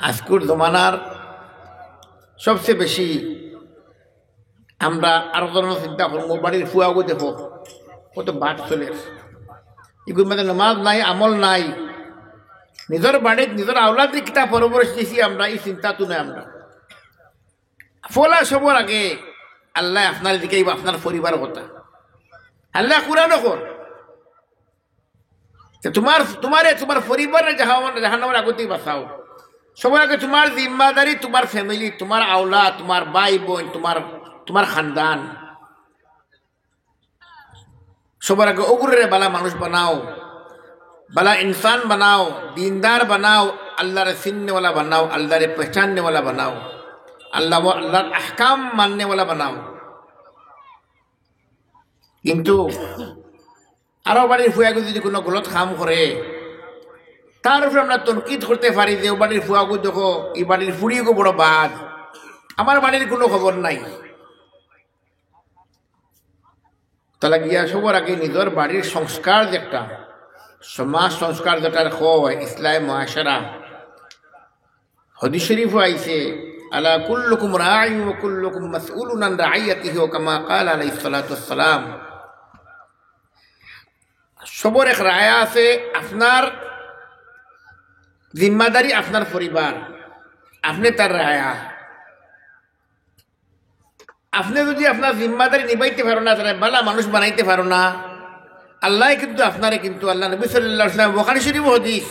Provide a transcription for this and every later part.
আজকের জমানার সবচেয়ে বেশি আমরা আরো ধরনের চিন্তা করবো। বাড়ির ফুয়াগো দেখো কত বাট চলে, এগুলোর মধ্যে নামাজ নাই, আমল নাই। নিজের বাড়ির নিজের আওলাদের কিতাব পরবর্তী দিয়েছি আমরা, এই চিন্তা তো নাই। আমরা ফলা সবর আগে আল্লাহ আপনার দিকে আপনার পরিবার কথা আল্লাহ কুরআন কর তোমার পরিবারের জাহান্নামের আগতেই বাঁচাও। সবার আগে তোমার জিম্মাদারি, তোমার ফ্যামিলি, তোমার আওলা, তোমার ভাই বোন, তোমার খানদান। সবার আগে ওগুরে বালা মানুষ বানাও, বালা ইনসান বানাও, দিনদার বানাও, আল্লাহর চিননেওয়ালা বানাও, আল্লাহরে পহচাননেওয়ালা বানাও, আল্লাহর আহকাম মাননেওয়ালা বানাও। কিন্তু আরো বাড়ির ফুয়াগু যদি কোনো গলত কাম করে, তার উপরে আমরা তনকিদ করতে পারি যে ও বাড়ির ফুয়াগু দেখো, এই বাড়ির ফুড়িগো বড় বাদ, আমার বাড়ির কোনো খবর নাই। তাহলে গিয়া সবার আগে নিজের বাড়ির সংস্কার যেটা, সমাজ সংস্কার যেটার হয় ইসলাম মুআশারা, হাদিস শরীফ আইছে আলা কুল্লুকুম রাঈ ওয়া কুল্লুকুম মাসউলুন আন রাইয়াতিহি কামা ক্বালা আলাইহিস সালাতু ওয়াস সালাম। সবার এক রায় আছে, আপনার জিম্মাদারি আপনার পরিবার, আপনি তার রায়া। আপনি যদি আপনার জিম্মাদারি নিবাইতে পারো না, তাহলে ভালো মানুষ বানাইতে পারো না। আল্লাহ কিন্তু আপনারে, কিন্তু আল্লাহ নবী সাল্লাল্লাহু আলাইহি ওয়াসাল্লাম বুখারী শরীফ হাদিস,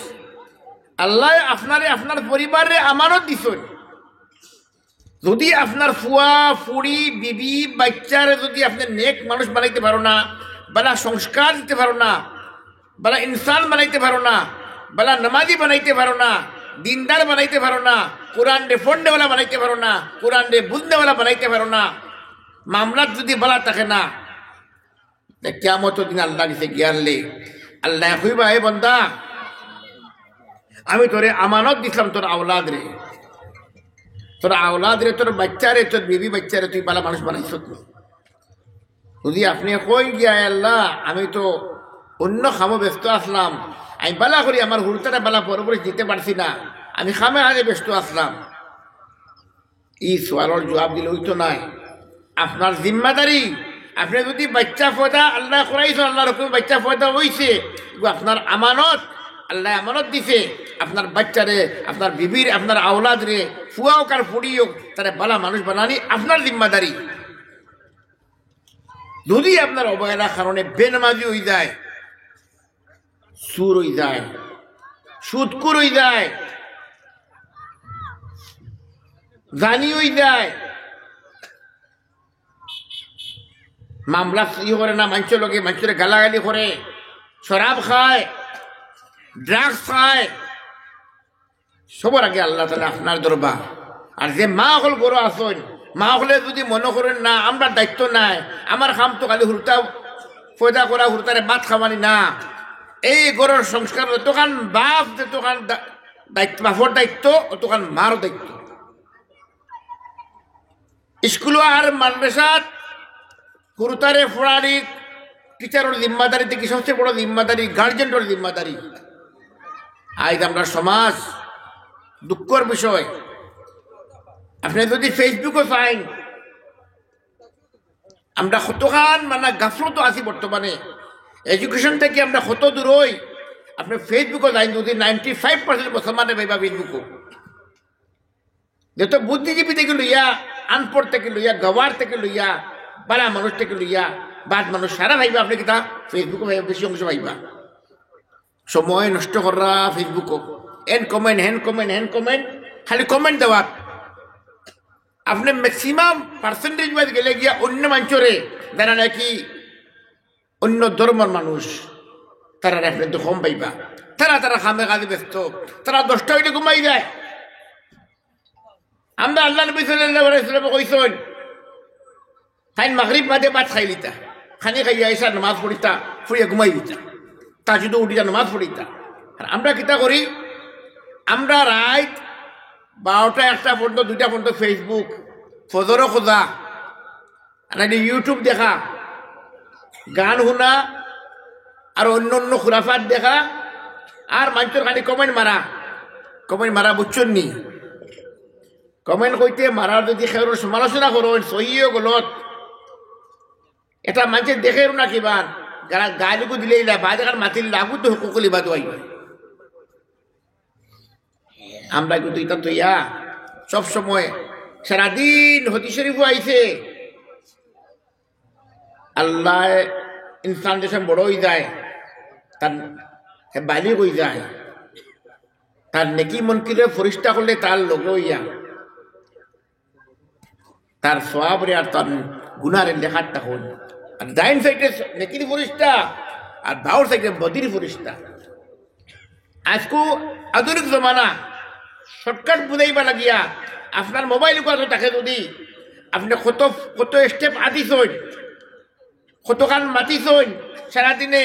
আল্লাহ আপনারে আপনার পরিবারে আমানত দিছেন। যদি আপনার ফুয়া ফুড়ি বিবি বাচ্চারে যদি আপনি নেক মানুষ বানাইতে পারো না, বালা সংস্কার দিতে পারো না, বালা ইনসান বানাইতে পারো না, বালা নামাজি বানাইতে পারো না, দিনদার বানাইতে পারো না, কোরআন রে ফন্ডেওয়ালা বানাইতে পারো না, কোরআন রে বুঝনেওয়ালা বানাইতে পারো না, মামলাত যদি বালা থাকে না, কিয়ামতের দিন আল্লাহ কাছে গিয়ারলে আল্লাহ কইবা, হে বান্দা, আমি তোরে আমানত দিছিলাম তোর আওলাদ রে, তোর বাচ্চারে, তোর বিবি বাচ্চারে তুই বালা মানুষ বানাইছ। যদি আপনি কই গিয়া আল্লাহ আমি তো অন্য খামো ব্যস্ত আসলাম, আমি বালা করি আমার হুড়তাটা বালা পরপরে দিতে পারছি না, আমি খামে আগে ব্যস্ত আসলাম, এই সওয়ালের জবাব দিলে হইতো নাই। আপনার জিম্মাদারি, আপনি যদি বাচ্চা ফয়দা আল্লাহ করাইছেন, আল্লাহ রকম বাচ্চা ফয়দা হইছে, আপনার আমানত, আল্লাহ আমানত দিছে, আপনার বাচ্চারে, আপনার বিবির, আপনার আওলাদ রে, ফুয়াও কার ফুড়িও তারা বালা মানুষ বানানি আপনার জিম্মাদারি। যদি আপনার অবহেলার কারণে বেনামাজি হয়ে যায়, সুর হয়ে যায়, সুদকুর হয়ে যায়, জানি হয়ে যায়, মামলা ই করে না, মানুষের লোকে মানুষের গালাগালি করে, শরাব খায়, ড্রাগস খায়, সবার আগে আল্লাহ তাআলা আপনার দরবার। আর যে মা হল বড় আসন, মা হলে যদি মনে করেন না আমরা দায়িত্ব নাই, আমার খাম তো খালি হুরতা ফয়দা করা, হুরতারে ভাত খাওয়ানি না, এই গরুর সংস্কার তোকান বাপ যে তোকান দায়িত্ব, বাপর দায়িত্ব, তোকান মার দায়িত্ব। স্কুল আর মাদ্রাসাত গুরুতারে ফোড়ানি টিচারের জিম্মাদারি থেকে সবচেয়ে বড় জিম্মাদারি গার্জেন্টের জিম্মাদারি। আজ আমরা সমাজ দুঃখের বিষয়, আপনি যদি ফেসবুকও চাইন, আমরা কতখান মানে গাফলত আছি বর্তমানে, এডুকেশন থেকে আমরা কত দূর হই। আপনি ফেসবুকও যাইন, যদি 95% মুসলমানে ভাইবা ফেসবুকও, যত বুদ্ধিজীবী থেকে লইয়া, আনপড় থেকে লইয়া, গওয়ার থেকে লইয়া, বালা মানুষ থেকে লইয়া, বাদ মানুষ সারা ভাইবা আপনি কিতা ফেসবুকও ভাইবা, বেশি অংশ ভাইবা। সময় নষ্ট করা ফেসবুকও, হ্যান কমেন্ট, খালি কমেন্ট দেওয়ার। আপনি ম্যাক্সিমাম পার্সেন্টেজ বাদ গেলে গিয়া অন্য মানুষরে যারা নাকি অন্য ধর্মের মানুষ, তারা আপনি তো কম পাইবা। তারা খামে কাজে ব্যস্ত, তারা 10টা হইলে ঘুমাই যায়। আমরা আল্লাহ নবী সাল্লাল্লাহু আলাইহি ওয়াসাল্লাম কইছেন, তাই মাগরিব বাদে ভাত খাই লিতা, খানি খাইয়া আইসা নামাজ পড়িতা, ফুরিয়া ঘুমাই দিতা, তাজুদ উঠিয়া নামাজ পড়িতা। আর আমরা কিতা করি, আমরা রাত 12টা 1টা পর্যন্ত, 2টা পর্যন্ত ফেসবুক, ফজরও খোঁজা, ইউটিউব দেখা, গান শোনা, আর অন্য খুরাফাত দেখা, আর মানুষের খালি কমেন্ট মারা বুঝছেন নি। কমেন্ট কইতে মারার যদি খের সমালোচনা করো সহিও গলত এটা মানুষে দেখে না কিবান যারা গালিকু দিলেই না বাজার মাতিল লাগু তো হুকুকুল ইবাদু আইব আমরা কিন্তু এটা তো ইয়া সবসময় সারাদিন হদি শরীফও আইছে আল্লাহ ইনসান যখন বড় হয়ে যায় তার বালি হয়ে যায় তার নেকি মনকিরে ফরিস্তা করলে তার লগে হইয়া তার সওয়াবরে আর তার গুনারে লেখাটা হল আর ডাইন সাইডে নেকির ফরিস্তা আর বাউর সাইডে বদির ফরিস্তা আজকু আধুনিক জমানা শর্টকাট বুঝাইবা লাগিয়া আপনার মোবাইল কথা থাকে যদি আপনি কত কত স্টেপ আদিছই কতখান মাতিছই সারাদিনে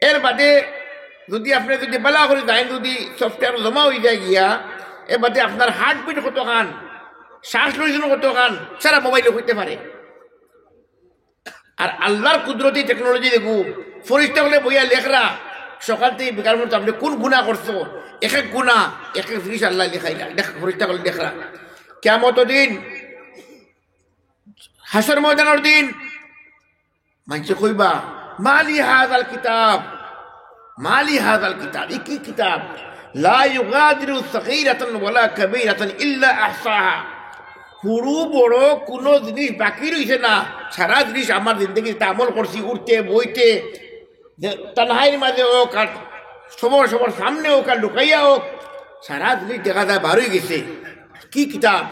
এর বাদে যদি আপনি যদি বেলা করে যাই যদি সফটওয়্যার জমা হয়ে যায় গিয়া এর বাদে আপনার হার্টবিট কতখান শ্বাস লইছেন কতখান সারা মোবাইলে হইতে পারে আর আল্লাহর কুদরতি টেকনোলজি দেখু ফরিস্তা হলে বইয়া লেখরা সকাল থেকে বিকাল পর্যন্ত আপনি কোন গুণা করছো এক এক গুণা এক এক জিনিস আল্লাহ লেখাইলা ফরিস্তা করলে লেখরা কিয়ামত দিন হাসর ময়দানের দিন মানুষে কইবা মালি হাযাল কিতাব মালি হাযাল কিতাব কি কিতাব লা ইউগাদিরু সগীরাতান ওয়ালা কাবীরাতান ইল্লা আহসাহা পুরো বড় কোনো জিনিস বাকি রইছে না সারা জিনিস আমার জিন্দগিতে আমল করছি উঠতে বইতে তানহাইয়ের মাঝে হোক আর সবার সবার সামনে হোক আর লুকাইয়া হোক সারা জিনিস দেখা যায় বারোই গেছে কি কিতাব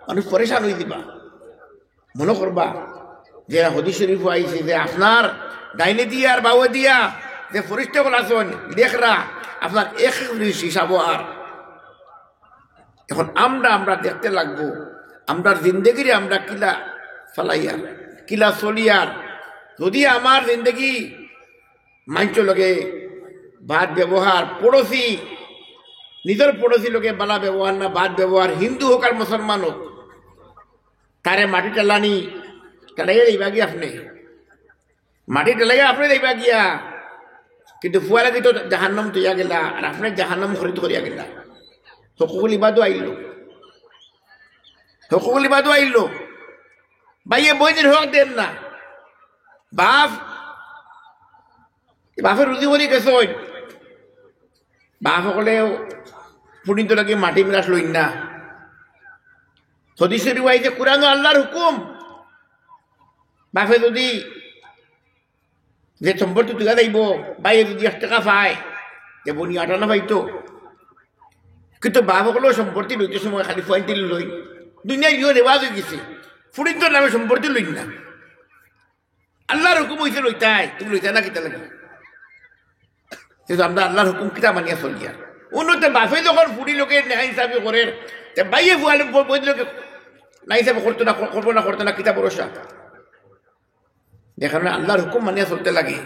মানুষ পরেশান হয়ে দিবা মনে করবা যে হদিস শরীফ আইছে যে আপনার ডাইনে দিয়া আর বাউে দিয়া যে ফরিস্তা বলা আছেন লেখরা আপনার এক জিনিস হিসাব আর এখন আমরা দেখতে লাগবো আমরা জিন্দগিরে আমরা কিলা ফলাইয়ার কিলা চলিয়ার যদি আমার জিন্দগি মানুষ লগে বাদ ব্যবহার পড়োশি নিজের পড়োশি লোকে বালা ব্যবহার না বাদ ব্যবহার হিন্দু হোক আর মুসলমান হোক তারে মাটি টেলানি টেলাইয়া দিবা গিয়া আপনি মাটি টেলাইয়া আপনি দিবা গিয়া কিন্তু ফুয়ারা কিন্তু জাহান্নাম তৈয়া গেলা আর আপনার জাহান্নাম খরিদ করিয়া গেলা হকুকুল ইবাদু আইলো হকুকুল ইবাদু আইলো ভাইয়ে বইদের হক দেন না বাপের রুজি করি গেছ বাপ সকলেও পুনিত লাগে মাটি মিরাস লইন না যদি শরীফ আইছে কোরআন আল্লাহর হুকুম বাপে যদি যে সম্পত্তি তুলা যাইব বাইরে যদি 1 টাকা পায় যে বনি 8 আনা পাইতো কিন্তু বাপ সকলেও সম্পত্তি লইতে সময় খালি ফুয়াইন্টিল লই দুনিয়ার ইয়ে রেওয়াজ হয়ে গেছে ফুরিন্তর নামে সম্পত্তি লইন না আল্লাহর হুকুম হইছে লইতাই তুমি লইতা না কিতা লাগে কিন্তু আমরা আল্লাহর হুকুম কিতা মানিয়া চলিয়া অন্যতে বাপে যখন ফুড়ি লোকে ন্যায় হিসাবে করে বাইয়ে ফুয়ালে বই লোকে নাই হিসাবে করতো না করবো না কিতা ভরসা দেখানো আল্লাহর হুকুম মানিয়া চলতে লাগে